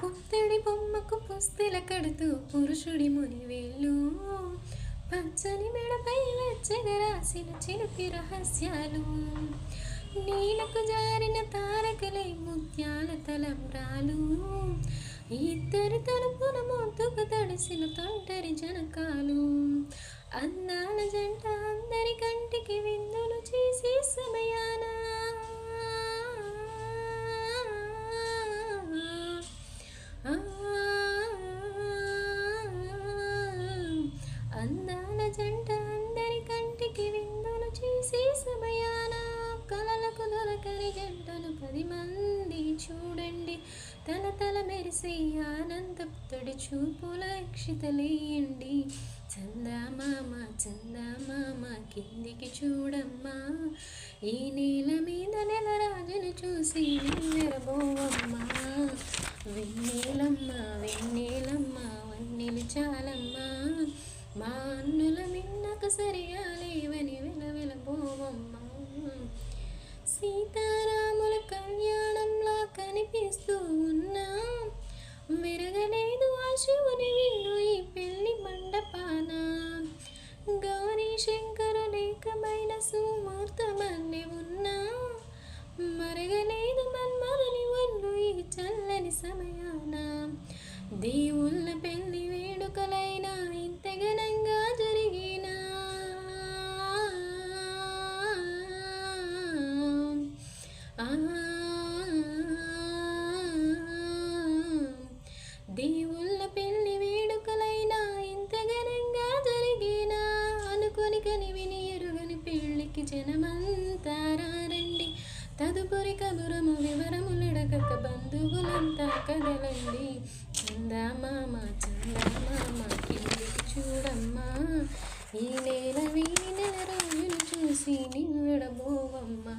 పుత్తడి బొమ్మకు పుస్తెల కడుతూ పురుషుడి మునివేళ్ళు పచ్చని మెడపై వెచ్చగా రాసిన చిలిపి రహస్యాలు నీలకు జారిన తారకలే ముత్యాల తలంబ్రాలు ఇద్దరి తలుపున మొత్తుకు తడిసిన తొంటరి జనకాలు అందాల జంట అందరి కంటికి విందులు చేసే సమయాన అందాల జంట అందరి కంటికి విందులు చేసే సమయాన కలలకు దొరకని జంటను 10 మంది చూడండి తల తల మెరిసే ఆనందపు తొడి చూపుల అక్షితలేయండి చందమామ చందమామ కిందికి చూడమ్మా ఈ నేల మీద నెల రాజును చూసి నివ్వెరబోవమ్మా వెన్నెలమ్మ వెన్నెలమ్మ వన్నెలు చాలమ్మా మా అన్నుల మిన్నకు సరిగా లేవని వెలవెలబోవమ్మా సీతారాముల కళ్యాణంలా కనిపిస్తూ ఉన్నా మెరగలేదు ఆ శివుని విల్లు ఈ పెళ్లి మండపాన గౌరీ శంకరులేకమైన సుముహూర్తమల్లె ఉన్నా మరగలేదు మన్మధుని ఒళ్ళు ఈ చల్లని సమయాన దేవుళ్ళ పెళ్లి వేడుకలైనా ఇంత ఘనంగా జరిగినా దేవుళ్ళ పెళ్లి వేడుకలైనా ఇంత ఘనంగా జరిగినా అనుకొని కని విని ఎరుగని పెళ్ళికి జనమంతా రండి తదుపరి కబురము వివరములెడగక బంధువులంతా కదలండి చందమామ చందమామ కిందికి చూడమ్మా ఈ నేల వీణెల రోజులు చూసి నివ్వెడబోవమ్మా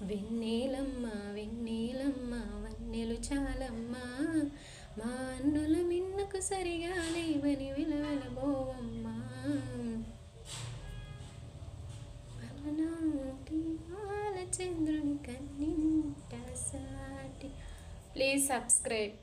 వెన్నెలమ్మ వెన్నెలమ్మ వన్నెలు చాలమ్మా మా అన్నుల మిన్నకు సరిగా లేవని విలవెలబోవమ్మా బాలచంద్రుని కన్నింట సాటి. Please subscribe.